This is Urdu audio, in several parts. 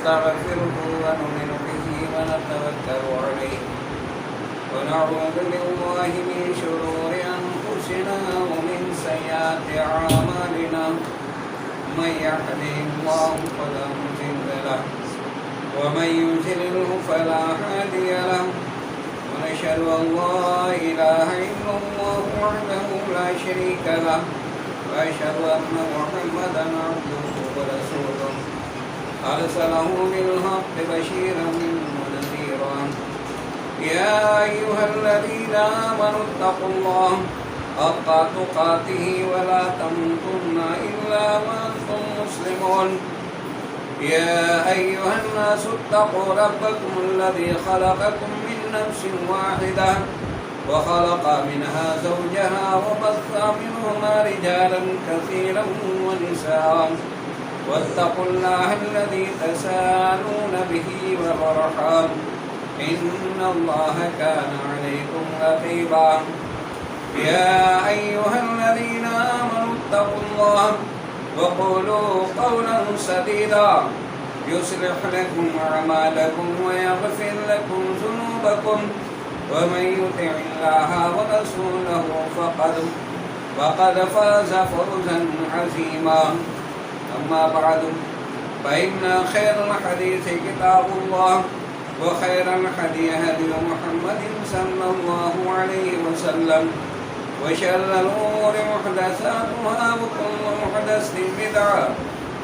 ونستغفره ونؤمن به ونتوكل عليه ونعوذ بالله من شرور أنفسنا ومن سيئات أعمالنا من يهده الله فلا مضل له ومن يضلل فلا هادي له ونشهد أن لا إله إلا الله وحده لا شريك له وأشهد أن محمدا عبده ورسوله أرسله بالحق بشيرا ونذيرا يا أيها الذين آمنوا اتقوا الله حق تقاته ولا تموتن إلا وأنتم مسلمون يا أيها الناس اتقوا ربكم الذي خلقكم من نفس واحدة وخلق منها زوجها وبث منهما رجالا كثيرا ونساء واتقوا الله الذي تساءلون به والأرحام إن الله كان عليكم رقيبا يا أيها الذين آمنوا اتقوا الله وقولوا قولا سديدا يصلح لكم أعمالكم ويغفر لكم ذنوبكم ومن يطع الله ورسوله فقد فاز فوزا عظيما أما بعد فإن خير الحديث كتاب الله وخير الهدي هدي محمد صلى الله عليه وسلم وشر الأمور محدثاتها وكل محدثة بدعة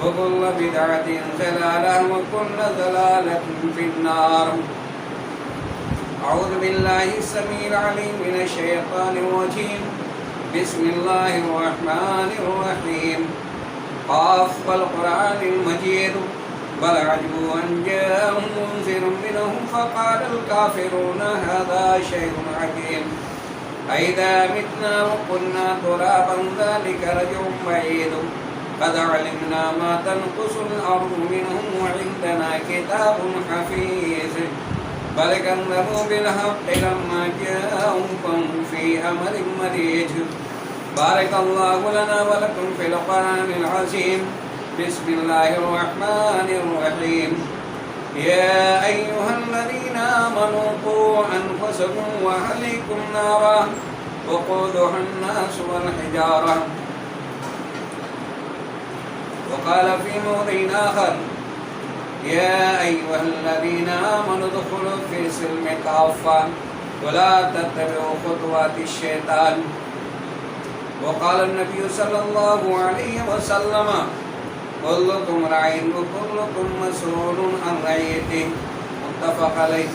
وكل بدعة ضلالة وكل ضلالة في النار. أعوذ بالله السميع العليم من الشيطان الرجيم. بسم الله الرحمن الرحيم. قاف والقرآن المجيد بل عجبوا أن جاءهم منذر منهم فقال الكافرون هذا شيء عجيب أئذا متنا وكنا ترابا ذلك رجع بعيد قد علمنا ما تنقص الأرض منهم وعندنا كتاب حفيظ بل كذبوا بالحق لما جاءهم فهم في أمر مريج. بارك الله لنا ولكم في القرآن العظيم. بسم الله الرحمن الرحيم. يا أيها الذين آمنوا قوا أنفسكم وأهليكم نارا وقودها الناس والحجارة. وقال في موضع آخر يا أيها الذين آمنوا ادخلوا في السلم كافة ولا تتبعوا خطوات الشيطان. وقال النبي صلى الله عليه وسلم كلكم راع وكلكم مسؤول عن رعيته. متفق علیہ.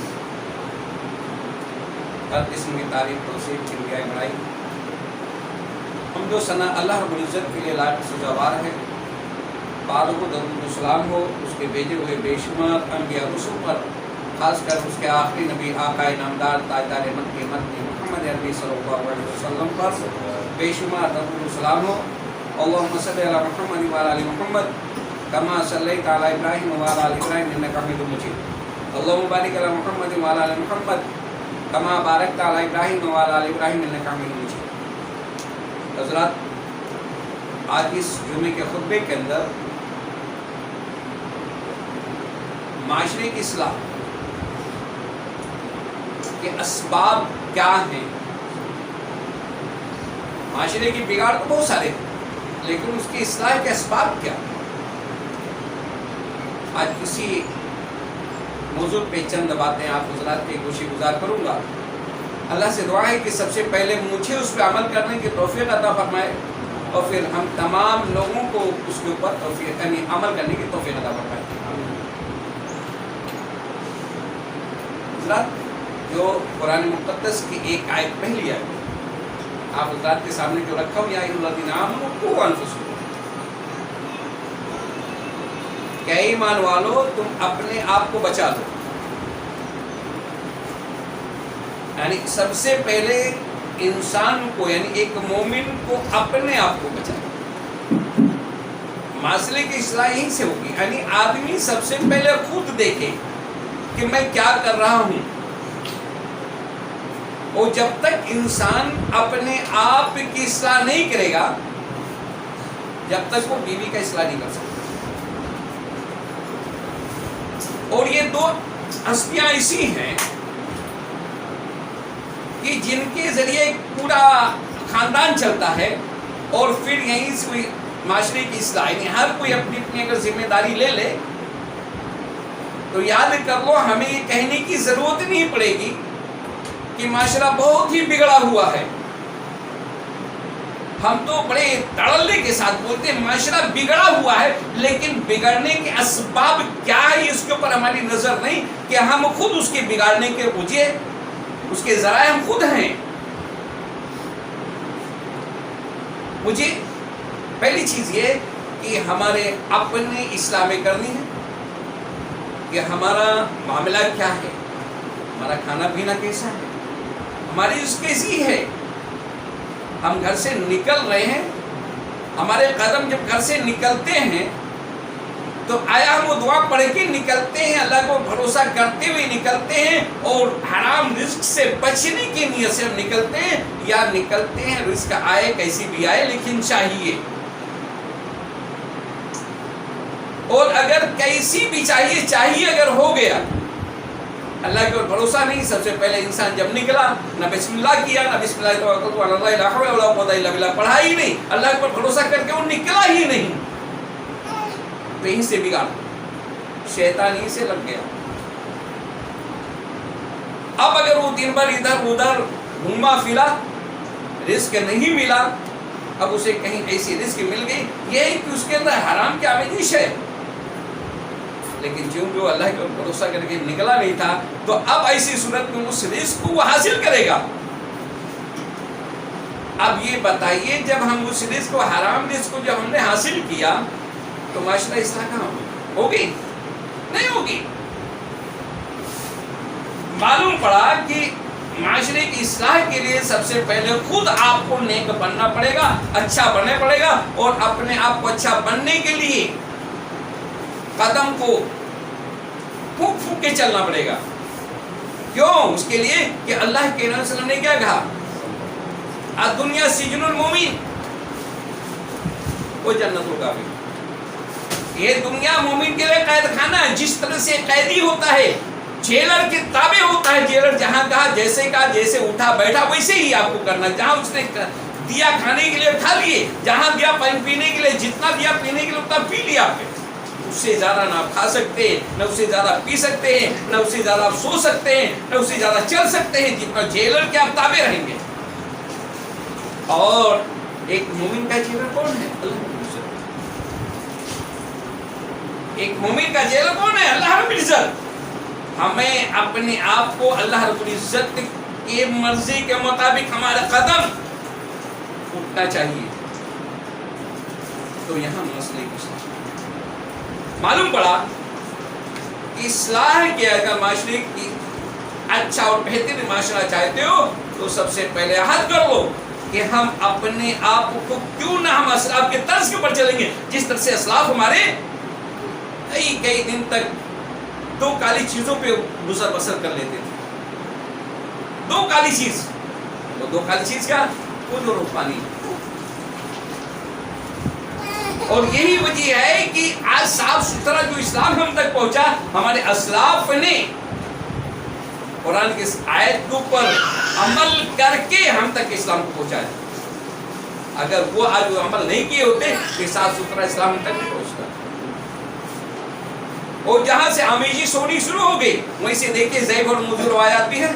ہر قسم کی تعریف توصیف کبریائی بڑائی حمد و ثنا اللہ رب العزت کے لیے لائق سزاوار ہے. بعد کو درود و سلام ہو اس کے بھیجے ہوئے بے شمار انبیاء رسول پر، خاص کر اس کے آخری نبی آقا نامدار تاجدار مکی مدنی محمد عربی صلی اللہ علیہ وسلم پر بے شمار درود و سلام ہو. اللهم صل على محمد وعلى ال محمد كما صليت على ابراهيم وعلى ال ابراهيم انك حميد مجيد. اللهم بارك على محمد وعلى ال محمد كما باركت على ابراهيم وعلى ال ابراهيم انك حميد مجيد. حضرات، آج اس جمعے کے خطبے کے اندر معاشرے کی اصلاح کے اسباب کیا ہیں. معاشرے کی بگاڑ تو بہت سارے ہیں، لیکن اس کی اصلاح کے اسباب کیا؟ آج کسی موضوع پہ چند باتیں آپ حضرات کے گوشے گزار کروں گا. اللہ سے دعا ہے کہ سب سے پہلے مجھے اس پہ عمل کرنے کی توفیق عطا فرمائے اور پھر ہم تمام لوگوں کو اس کے اوپر توفیق یعنی عمل کرنے کی توفیق عطا فرمائے. حضرات، جو قرآن مقدس کی ایک آیت پہلی ہے آپ حضرات کے سامنے جو رکھا ہوں، یا ایھا الذین آمنوا قوا انفسکم، کہ ایمان والو تم اپنے آپ کو بچا لو. یعنی سب سے پہلے انسان کو یعنی ایک مومن کو اپنے آپ کو بچا لو. معاشرے کی اصلاح یہیں سے ہوگی. یعنی آدمی سب سے پہلے خود دیکھے کہ میں کیا کر رہا ہوں. اور جب تک انسان اپنے آپ کی اصلاح نہیں کرے گا، جب تک وہ بیوی کا اصلاح نہیں کر سکتا. اور یہ دو ہستیاں ایسی ہیں کہ جن کے ذریعے پورا خاندان چلتا ہے، اور پھر یہیں سے معاشرے کی اصلاح، یعنی ہر کوئی اپنی اپنی اگر ذمہ داری لے لے تو یاد کر لو ہمیں یہ کہنے کی ضرورت نہیں پڑے گی کہ معاشرہ بہت ہی بگڑا ہوا ہے۔ ہم تو بڑے دڑلے کے ساتھ بولتے ہیں معاشرہ بگڑا ہوا ہے، لیکن بگڑنے کے اسباب کیا ہے اس کے اوپر ہماری نظر نہیں، کہ ہم خود اس کے بگاڑنے کے وجہ، اس کے ذرائع ہم خود ہیں۔ مجھے پہلی چیز یہ کہ ہمارے اپنے اصلاح میں کرنی ہے کہ ہمارا معاملہ کیا ہے، ہمارا کھانا پینا کیسا ہے، ہماری رزق کیسی ہے، ہم گھر سے نکل رہے ہیں، ہمارے قدم جب گھر سے نکلتے ہیں تو آیا ہم وہ دعا پڑھ کے نکلتے ہیں، اللہ کو بھروسہ کرتے ہوئے نکلتے ہیں، اور حرام رزق سے بچنے کی نیت سے ہم نکلتے ہیں، یا نکلتے ہیں رزق آئے کیسی بھی آئے لیکن چاہیے، اور اگر کیسی بھی چاہیے اگر ہو گیا، اللہ کے اوپر بھروسہ نہیں، سب سے پہلے انسان جب نکلا نہ بسم اللہ کیا، نہ بسم اللہ توکلت علی اللہ لا حول ولا قوت الا باللہ پڑھا ہی نہیں، اللہ کے اوپر بھروسہ کر کے وہ نکلا ہی نہیں، تو یہیں سے بگاڑ، شیطان ہی سے لگ گیا۔ اب اگر وہ دن بھر ادھر ادھر گھوما پھرا، رزق نہیں ملا، اب اسے کہیں ایسی رزق مل گئی، یہ ہے کہ اس کے اندر حرام کی آمیزش ہے، لیکن چونکہ وہ اللہ کے اوپر بھروسہ کر کے نکلا نہیں تھا، تو اب ایسی صورت میں اس رزق کو وہ حاصل کرے گا۔ اب یہ بتائیے جب ہم اس رزق کو، حرام رزق کو جب ہم نے حاصل کیا تو معاشرہ اصلاح کہاں ہوگی؟ نہیں ہوگی۔ معلوم پڑا کہ معاشرے کی اصلاح کے لیے سب سے پہلے خود آپ کو نیک بننا پڑے گا، اچھا بننا پڑے گا، اور اپنے آپ کو اچھا بننے کے لیے قدم کو پھونک پھونک کے چلنا پڑے گا۔ کیوں؟ اس کے لیے کہ اللہ کے نبی صلی اللہ علیہ وسلم نے کیا کہا؟ الدنیا سجن المومن، وہ جنت الکافر۔ یہ دنیا مومن کے لیے قید خانہ ہے، جس طرح سے قیدی ہوتا ہے، جیلر کے تابع ہوتا ہے، جیلر جہاں کہا جیسے اٹھا بیٹھا ویسے ہی آپ کو کرنا، جہاں اس نے دیا کھانے کے لیے کھا لیے، جہاں دیا پانی پینے کے لیے، جتنا دیا پینے کے لیے اتنا پی لیا آپ نے، اس سے زیادہ نہ آپ کھا سکتے ہیں، نہ اس سے زیادہ پی سکتے ہیں، نہ اس سے زیادہ آپ سو سکتے ہیں، نہ اس سے زیادہ چل سکتے ہیں، جتنا جیلر کے آپ تابع رہیں گے۔ اور ایک مومن کا جیلر کون ہے؟ اللہ رب العزت۔ ایک مومن کا جیلر کون ہے؟ اللہ رب العزت۔ ہمیں اپنے آپ کو اللہ رب العزت کی مرضی کے مطابق ہمارا قدم اٹھنا چاہیے۔ تو یہاں مسئلے کی اصلاح معلوم پڑا کہ اصلاح کے اگر معاشرے کی اچھا اور بہتر معاشرہ چاہتے ہو تو سب سے پہلے عہد کر لو کہ ہم اپنے آپ کو کیوں نہ ہم اسلاف کے طرز کے اوپر چلیں گے، جس طرح سے اسلاف ہمارے کئی دن تک دو کالی چیزوں پہ گزر بسر کر لیتے تھے۔ دو کالی چیز، وہ دو کالی چیز کیا؟ خود اور پانی۔ اور یہی وجہ ہے کہ آج صاف ستھرا جو اسلام ہم تک پہنچا، ہمارے اسلاف نے قرآن کی اس آیت کے اوپر عمل کر کے ہم تک اسلام کو پہنچایا۔ اگر وہ آج وہ عمل نہیں کیے ہوتے تو صاف ستھرا اسلام ہم تک نہیں پہنچتا۔ اور جہاں سے آمیزش ہونی شروع ہو گئی، وہیں سے دیکھیں ضعیف اور موضوع روایات بھی ہیں۔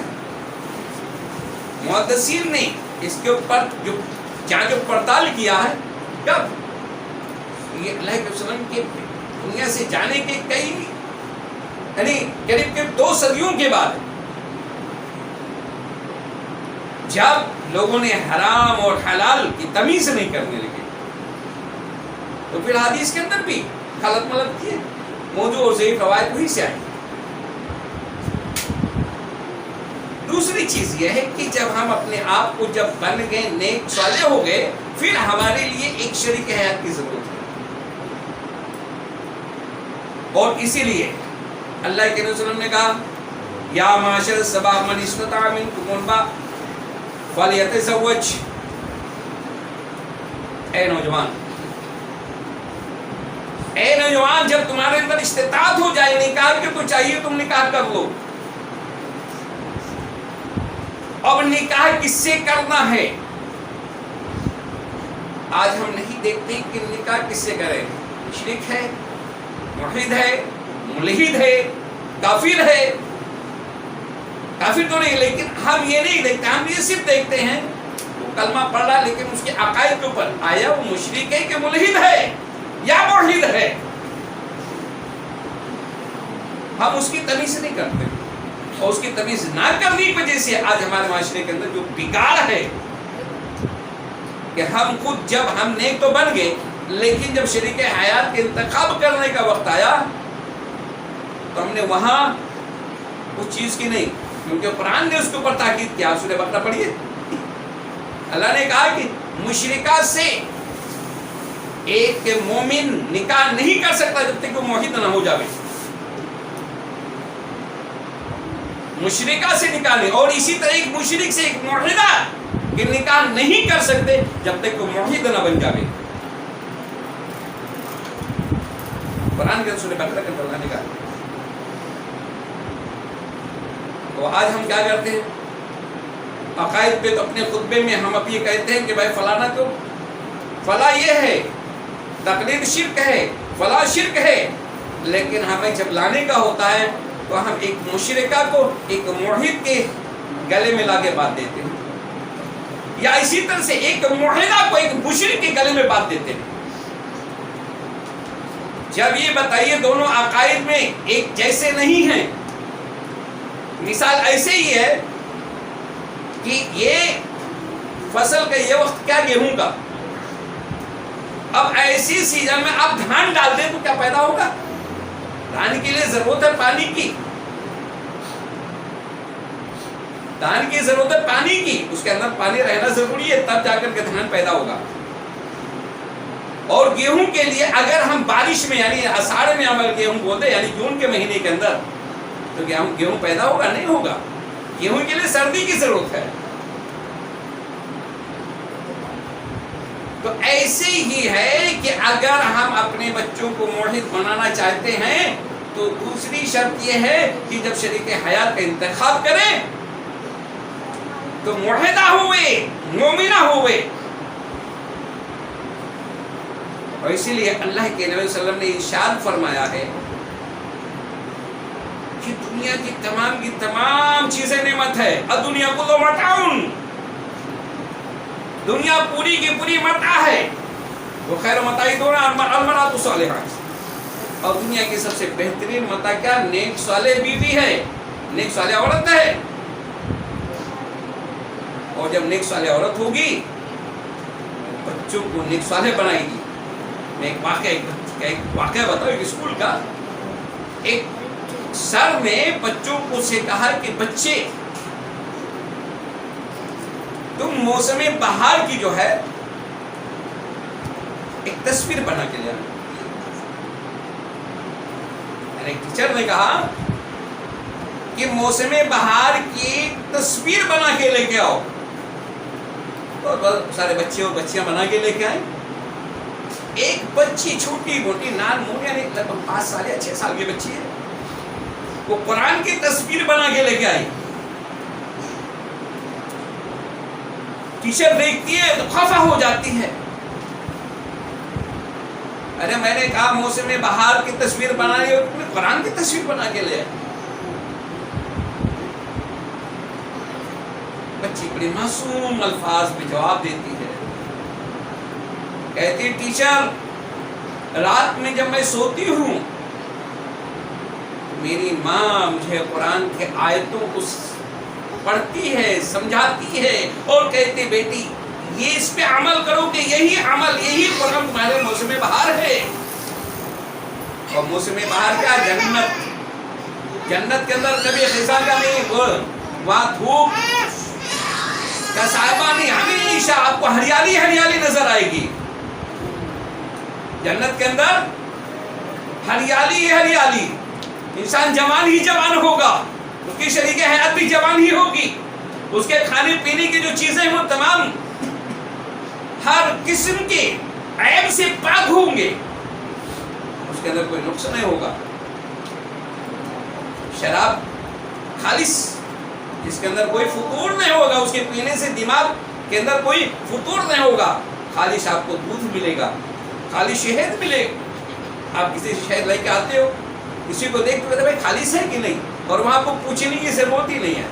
محدثین نے اس کے اوپر جو پڑتال کیا ہے، کب؟ یہ اللہ کے وسلم کے دنیا سے جانے کے کئی یعنی قریب 2 صدیوں کے بعد، جب لوگوں نے حرام اور حلال کی تمیز نہیں کرنے لگے، تو پھر حدیث کے اندر بھی غلط ملت کیے، موضوع اور ضعیف روایت وہیں سے آئی۔ دوسری چیز یہ ہے کہ جب ہم اپنے آپ کو جب بن گئے، نیک صالح ہو گئے، پھر ہمارے لیے ایک شریک حیات کی ضرورت ہے۔ اور اسی لیے اللہ کے نبی صلی اللہ علیہ وسلم نے کہا، یا معاشر الشباب من استطاع منکم الباء فلیتزوج۔ اے اے نوجوان، جب تمہارے اندر استطاعت ہو جائے نکاح کے تو چاہیے تم نکاح کر لو. اب نکاح کس سے کرنا ہے؟ آج ہم نہیں دیکھتے کہ نکاح کس سے کریں. مشرک ہے، ملحد ہے، ملحد ہے، کافر ہے. کافر تو نہیں، لیکن ہم یہ نہیں دیکھتے، ہم یہ صرف دیکھتے ہیں وہ کلمہ پڑھ رہا لیکن اس کے عقائد کے اوپر آیا وہ مشرک ہے کہ ملحد ہے یا ملحد ہے، ہم اس کی تمیز نہیں کرتے. اور اس کی تمیز نہ کرنے کی وجہ سے آج ہمارے معاشرے کے اندر جو بگاڑ ہے کہ ہم خود جب ہم نیک تو بن گئے لیکن جب شریک حیات کے انتخاب کرنے کا وقت آیا تو ہم نے وہاں اس چیز کی نہیں، کیونکہ قرآن نے اس کے اوپر تاکید کیا. سورہ بقرہ پڑھیے، اللہ نے کہا کہ مشرکہ سے ایک مومن نکاح نہیں کر سکتا جب تک وہ موحد نہ ہو جاوے. مشرکہ سے نکاح نہیں، اور اسی طرح ایک مشرک سے ایک موحدہ کہ نکاح نہیں کر سکتے جب تک وہ موحد نہ بن جاوے. قرآن کے سورہ بقرہ کے اللہ نے کہا. تو آج ہم کیا کرتے ہیں عقائد پہ؟ تو اپنے خطبے میں ہم اب یہ کہتے ہیں کہ بھائی فلانا تو فلاں یہ ہے، تقلید شرک ہے، فلاں شرک ہے، لیکن ہمیں جب لانے کا ہوتا ہے تو ہم ایک مشرکہ کو ایک موحد کے گلے میں لا کے باندھ دیتے ہیں، یا اسی طرح سے ایک موحدہ کو ایک مشرک کے گلے میں باندھ دیتے ہیں. جب یہ بتائیے دونوں عقائد میں ایک جیسے نہیں ہیں. مثال ایسے ہی ہے کہ یہ فصل کا یہ وقت کیا گیہوں کا، اب ایسی سیزن میں آپ دھان ڈال دیں تو کیا پیدا ہوگا؟ دھان کے لیے ضرورت ہے پانی کی، دھان کی ضرورت ہے پانی کی، اس کے اندر پانی رہنا ضروری ہے تب جا کر کے دھان پیدا ہوگا. اور گیہوں کے لیے اگر ہم بارش میں یعنی آষاڑھ میں ہم گیہوں بولتے یعنی جون کے مہینے کے اندر تو گیہوں پیدا ہوگا؟ نہیں ہوگا. گیہوں کے لیے سردی کی ضرورت ہے. تو ایسے ہی ہے کہ اگر ہم اپنے بچوں کو موحد بنانا چاہتے ہیں تو دوسری شرط یہ ہے کہ جب شریک حیات کا انتخاب کریں تو موحدہ ہوئے، مومنہ ہوئے. اور اسی لیے اللہ کے نبی صلی اللہ علیہ وسلم نے ارشاد فرمایا ہے کہ دنیا کی تمام چیزیں نعمت ہے. الدنیا کلھا متاع، دنیا پوری کی پوری متاع ہے. وہ خیر متاع المرأۃ الصالحۃ، اور دنیا کی سب سے بہترین متاع کیا؟ نیک صالح بیوی ہے، نیک صالح عورت ہے. اور جب نیک صالح عورت ہوگی بچوں کو نیک صالح بنائے گی. میں ایک واقعہ بتاؤں ایک اسکول کا. ایک سر نے بچوں کو سے کہا کہ بچے تم موسم بہار کی جو ہے ایک تصویر بنا کے لے آؤ. ایک ٹیچر نے کہا کہ موسم بہار کی تصویر بنا کے لے کے آؤ. تو بہت سارے بچے اور بچیاں بنا کے لے کے آئے. ایک بچی چھوٹی موٹی نان مون یعنی لگ بھگ 5 سال یا 6 سال کی بچی ہے، وہ قرآن کی تصویر بنا کے لے کے آئی. ٹیچر دیکھتی ہے تو خفا ہو جاتی ہے. ارے میں نے کہا موسم بہار کی تصویر بنائی اور تم نے قرآن کی تصویر بنا کے لے آئی. بچی بڑی معصوم الفاظ میں جواب دیتی ہے، کہتی ٹیچر رات میں جب میں سوتی ہوں میری ماں مجھے قرآن کے آیتوں کو پڑھتی ہے، سمجھاتی ہے اور کہتی بیٹی یہ اس پہ عمل کرو کہ یہی عمل یہی قرآن تمہارے موسم بہار ہے. اور موسم بہار کیا؟ جنت. جنت کے اندر کبھی خزاں کا نہیں، وہاں دھوپ کا سائبہ نہیں، ہمیشہ آپ کو ہریالی ہریالی نظر آئے گی. جنت کے اندر ہریالی ہی ہریالی، انسان جوان ہی جوان ہوگا، اس کی شریک حیات بھی جوان ہی ہوگی، اس کے کھانے پینے کی جو چیزیں وہ تمام ہر قسم کے عیب سے پاک ہوں گے. اس کے اندر کوئی نقص نہیں ہوگا. شراب خالص، جس کے اندر کوئی فطور نہیں ہوگا، اس کے پینے سے دماغ کے اندر کوئی فطور نہیں ہوگا. خالص آپ کو دودھ ملے گا، خالص شہد ملے گا. آپ کسی سے شہد لے کے آتے ہو، کسی کو دیکھ کے بھائی خالص ہے کہ نہیں، اور وہاں کو پوچھنے کی ضرورت ہی نہیں ہے.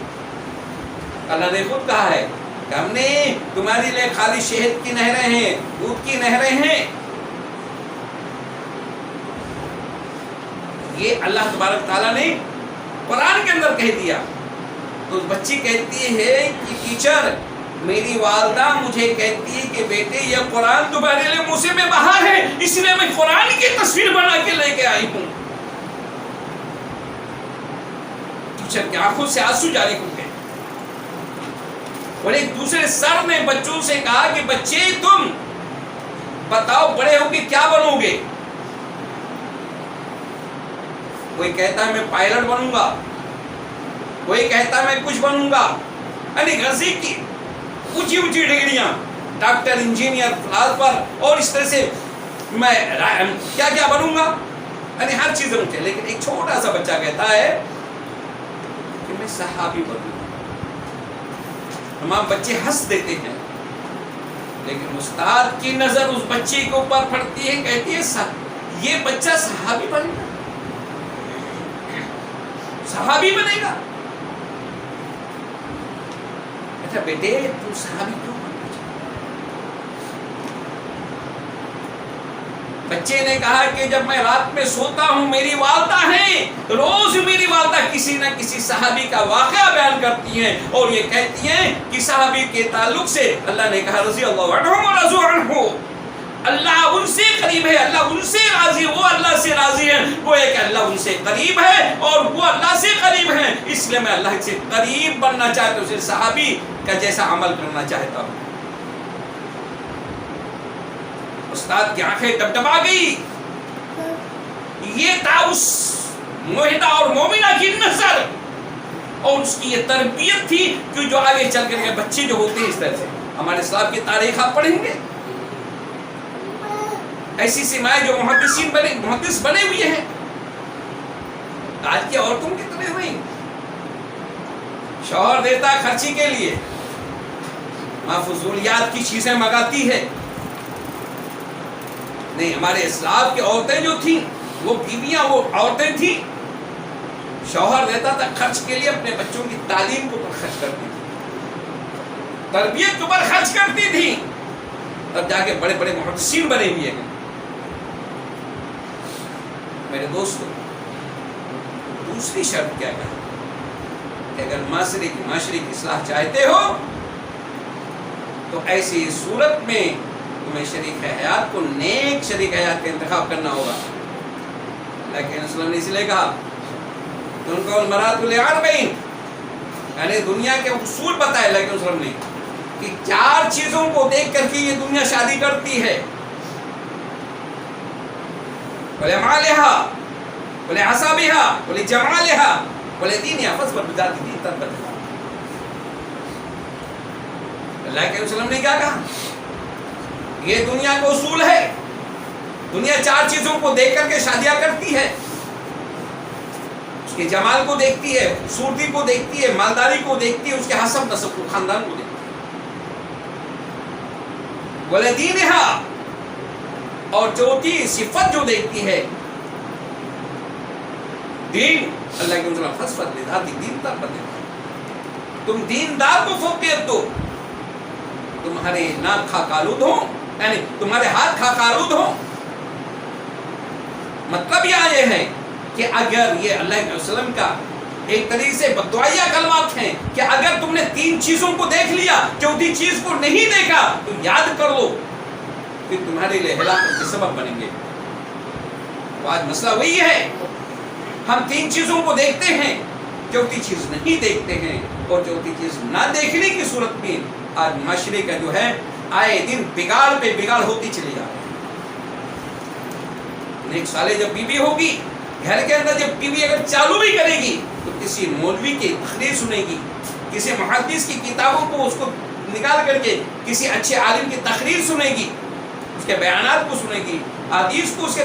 اللہ نے خود کہا ہے کہ ہم نے تمہارے لیے خالص شہد کی نہریں ہیں، دودھ کی نہریں ہیں. یہ اللہ تبارک تعالیٰ نے قرآن کے اندر کہہ دیا. تو بچی کہتی ہے کہ ٹیچر، میری والدہ مجھے کہتی ہے کہ بیٹے یہ قرآن تمہارے لیے منہ سے میں باہر ہے، اس لیے میں قرآن کی تصویر بنا کے لے کے آئی ہوں. ٹیچر کی آنکھوں سے آنسو جاری ہو گئے. اور ایک دوسرے سر نے بچوں سے کہا کہ بچے تم بتاؤ بڑے ہو کے کیا بنو گے؟ کوئی کہتا ہے میں پائلٹ بنوں گا، کوئی کہتا ہے میں کچھ بنوں گا، یعنی غرضی کی اونچی اونچی ڈگریاں، ڈاکٹر، انجینئر، فلاسفر، اور اس طرح سے میں کیا کیا بنوں گا، یعنی ہر چیز اونچے. لیکن ایک چھوٹا سا بچہ کہتا ہے کہ میں صحابی بنوں گا. تمام بچے ہنس دیتے ہیں، لیکن استاد کی نظر اس بچے کے اوپر پڑتی ہے، کہتی ہے یہ بچہ صحابی بنے گا، صحابی بنے گا. اچھا بیٹے تم صحابی کیوں بننا چاہتے؟ بچے نے کہا کہ جب میں رات میں سوتا ہوں میری والدہ ہیں، روز میری والدہ کسی نہ کسی صحابی کا واقعہ بیان کرتی ہیں، اور یہ کہتی ہیں کہ صحابی کے تعلق سے اللہ نے کہا رضی اللہ عنہم ورضوا عنہ، اللہ ان سے قریب ہے، اللہ ان سے راضی، وہ اللہ سے راضی ہے. وہ ہے کہ اللہ ان سے قریب ہے اور وہ اللہ سے قریب ہیں، اس لیے میں اللہ سے قریب بننا چاہتا ہوں، صحابی کا جیسا عمل کرنا چاہتا ہوں. استاد کی آنکھیں ڈبڈبا گئی. یہ تھا اس موحدہ اور مومنہ کی نظر، اور اس کی یہ تربیت تھی کہ جو آگے چل کر کے بچے جو ہوتے ہیں اس طرح سے. ہمارے اسلام کی تاریخ آپ پڑھیں گے، ایسی سمائے جو محدث بنے ہوئے ہیں. آج کی عورتوں کی طرح نہیں، شوہر دیتا خرچی کے لیے، ماں فضولیات کی چیزیں منگاتی ہے. نہیں، ہمارے اسلام کی عورتیں جو تھیں وہ بیویاں، وہ عورتیں تھیں، شوہر دیتا تھا خرچ کے لیے، اپنے بچوں کی تعلیم کے اوپر خرچ کرتی تھی، تربیت کے اوپر خرچ کرتی تھی، تب جا کے بڑے بڑے محدثین بنے ہوئے ہیں. میرے دوستو، دوسری شرط کیا ہے کہ اگر معاشرے کی اصلاح چاہتے ہو تو ایسی صورت میں تمہیں شریک حیات کو نیک شریک حیات کا انتخاب کرنا ہوگا. لیکن اسلام نے اس لیے کہا کہ ان کو المرأۃ لأربعین، یعنی دنیا کے اصول بتائے. لیکن اسلام نے کہ 4 چیزوں کو دیکھ کر کے یہ دنیا شادی کرتی ہے: وَلِمَالِهَا وَلِحَسَبِهَا وَلِجَمَالِهَا وَلِدِينِهَا فَاصْبِرْ بِذَاتِ الدِّينِ تَرْبَتْ. اللہ کے وسلم نے کیا کہا؟ یہ دنیا کا اصول ہے، دنیا 4 چیزوں کو دیکھ کر کے شادیاں کرتی ہے. اس کے جمال کو دیکھتی ہے، خوبصورتی کو دیکھتی ہے، مالداری کو دیکھتی ہے، اس کے حسب نسب کو، خاندان کو دیکھتی ہے. وَلِدِينِهَا، اور چوتھی صفت جو دیکھتی ہے دین. اللہ کے وسلم فَاصْبِرْ بِذَاتِ الدِّينِ تَرْبَتْ. تم دیندار کو فوقیت دو، تمہارے ناک خاک آلود ہوں، یعنی تمہارے ہاتھ خاک آلود ہوں. مطلب یہ ہے کہ اگر یہ اللہ کے وسلم کا ایک طریقے سے بددعائیہ کلمات ہیں کہ اگر تم نے 3 چیزوں کو دیکھ لیا، چوتھی چیز کو نہیں دیکھا، تو یاد کر لو کہ تمہارے لیے ہلاکت کے سبب بنیں گے. تو آج مسئلہ وہی ہے، ہم 3 چیزوں کو دیکھتے ہیں، چوتھی چیز نہیں دیکھتے ہیں، اور چوتھی چیز نہ دیکھنے کی صورت میں آج معاشرے کا جو ہے آئے دن بگاڑ پہ بگاڑ ہوتی چلی جا رہی ہے. ایک سالے جب بیوی ہوگی گھر کے اندر، جب بیوی اگر چالو بھی کرے گی تو کسی مولوی کی تقریر سنے گی، کسی محدث کی کتابوں کو اس کو نکال کر کے کسی اچھے عالم کی تقریر سنے گی، اس کے بیانات کو سنے گی، حدیث کو اس کے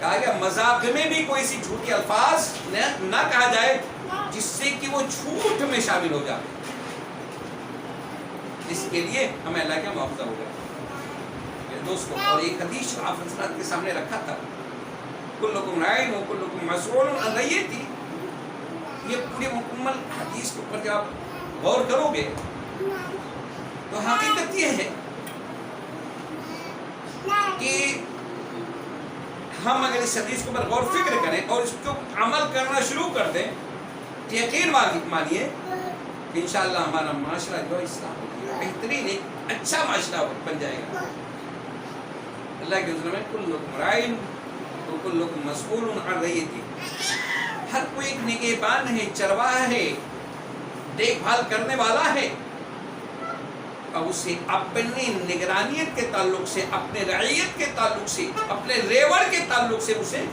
کہا گیا مذاق میں بھی کوئی سی جھوٹی الفاظ نہ کہا جائے جس سے کہ وہ جھوٹ میں شامل ہو جائے، اس کے لیے ہمیں اللہ کا معاوضہ ہو گیا میرے دوستوں۔ اور ایک حدیث آپ حضرات کے سامنے رکھا تھا، کلکم راعٍ وکلکم مسئول عن رعیتہ، یہ پورے مکمل حدیث کے اوپر جب آپ غور کرو گے تو حقیقت یہ ہے کہ ہم اگر اس حدیث کے اوپر غور فکر کریں اور اس کو عمل کرنا شروع کر دیں تو یقین مانیے کہ انشاءاللہ ہمارا معاشرہ جو ہے اصلاح ہوگی، بہترین ایک اچھا معاشرہ بن جائے گا۔ اللہ کے حضور میں کلکم راعٍ وکلکم مسئول عن رعیتہ، ہر کوئی ایک نگہبان ہے، چرواہا ہے، دیکھ بھال کرنے والا ہے، اور اسے اپنی نگرانیت کے تعلق سے، اپنے رعیت کے تعلق سے، اپنے ریوڑ کے تعلق سے اسے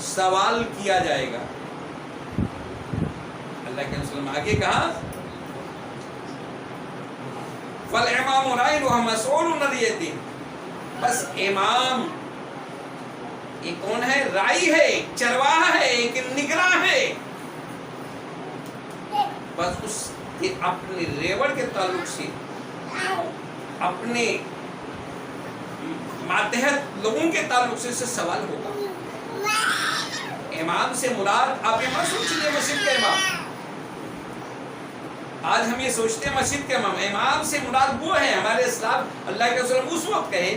سوال کیا جائے گا۔ اللہ کے رسول آگے کہا فالامام راعٍ وهو مسئول عن رعیتہ، بس امام یہ کون ہے؟ رائی ہے، چرواہا ہے، ایک نگراں ہے، بس اس کے اپنے ریوڑ کے تعلق سے، اپنے ماتحت لوگوں کے تعلق سے سوال ہوگا۔ امام سے مراد آپ یہ مت سوچیے مسجد کا امام، آج ہم یہ سوچتے ہیں مسجد کے امام، امام سے مراد وہ ہے ہمارے اسلام اللہ کے رسول اس وقت کہے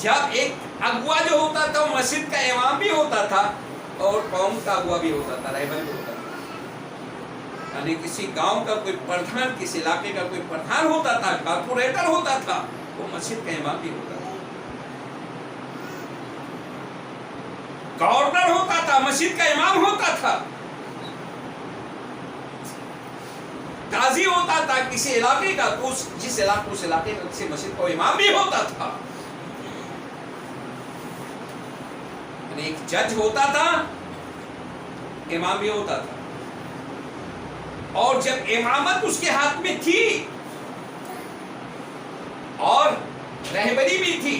جب ایک اغوا جو ہوتا تھا وہ مسجد کا امام بھی ہوتا تھا اور قوم کا اغوا بھی ہوتا تھا، رہبر بھی ہوتا تھا، یعنی کسی گاؤں کا کوئی پردھان، کسی علاقے کا کوئی پردھان ہوتا تھا، کارپوریٹر ہوتا تھا، وہ مسجد کا امام بھی ہوتا تھا، گورنر ہوتا تھا، مسجد کا امام ہوتا تھا، قاضی ہوتا تھا کسی علاقے کا، جس علاقے اس علاقے کا کسی مسجد کا امام بھی ہوتا تھا، ایک جج ہوتا تھا، امام بھی ہوتا تھا، اور جب امامت اس کے ہاتھ میں تھی اور رہبری بھی تھی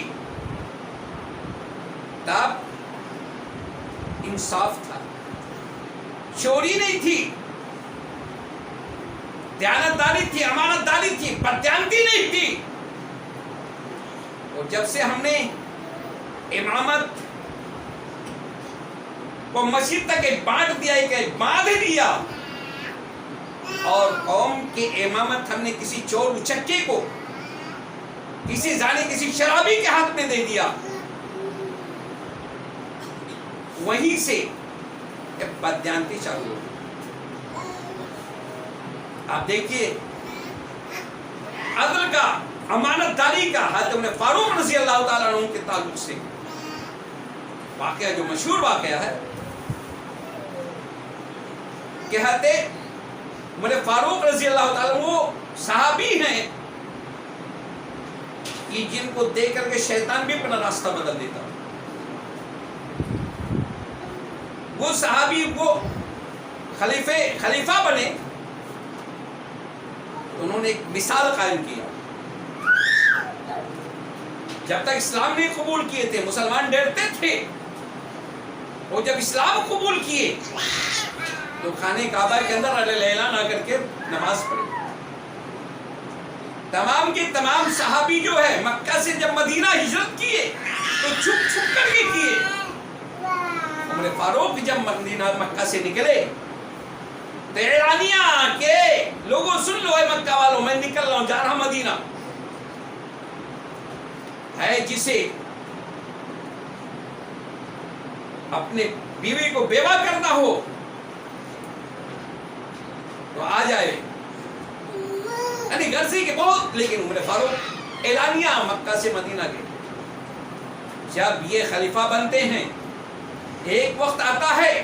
تب انصاف تھا، چوری نہیں تھی، دیانتداری تھی، امانت داری تھی، بددیانتی نہیں تھی۔ اور جب سے ہم نے امامت کو مسجد تک ایک بانٹ دیا، ایک باندھ دیا، اور قوم کی امامت ہم نے کسی چور اچکے کو، کسی زانی، کسی شرابی کے ہاتھ میں دے دیا، وہیں سے ایک بددیانتی چالو ہو۔ آپ دیکھیے عدل کا، امانت داری کا، حضرت عمر فاروق رضی اللہ تعالیٰ عنہ کے تعلق سے واقعہ جو مشہور واقعہ ہے کہ حضرت عمر فاروق رضی اللہ تعالیٰ عنہ وہ صحابی ہیں کہ جن کو دیکھ کر کے شیطان بھی اپنا راستہ بدل دیتا، وہ صحابی وہ خلیفہ بنے، انہوں نے ایک مثال قائم کیا۔ جب تک اسلام نہیں قبول کیے تھے مسلمان ڈرتے تھے، اور جب اسلام قبول کیے تو خانہ کعبہ کے اندر اعلان آ کر کے نماز پڑھی۔ تمام کے تمام صحابی جو ہے مکہ سے جب مدینہ ہجرت کیے تو چھپ چھپ کر کے کیے۔ عمر فاروق جب مکہ سے نکلے تو اعلانیہ کہ لوگوں سن لو اے مکہ والوں، میں نکل رہا ہوں، جا رہا مدینہ۔ ہے جسے اپنے بیوی کو بیوہ کرنا ہو تو آ جائے، یعنی غرضی کے بہت، لیکن عمر فاروق اعلانیہ مکہ سے مدینہ گئے۔ جب یہ خلیفہ بنتے ہیں ایک وقت آتا ہے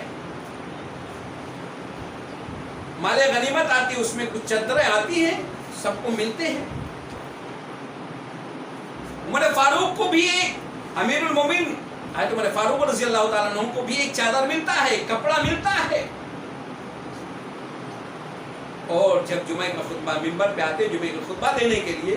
مال غنیمت آتی ہے، اس میں کچھ چادریں آتی ہیں، سب کو ملتے ہیں۔ عمر فاروق کو بھی ایک امیر المومنین حضرت عمر فاروق رضی اللہ تعالیٰ عنہ کو بھی ایک چادر ملتا ہے، ایک کپڑا ملتا ہے۔ اور جب جمعہ کا خطبہ، منبر پہ آتے جمعہ کا خطبہ دینے کے لیے،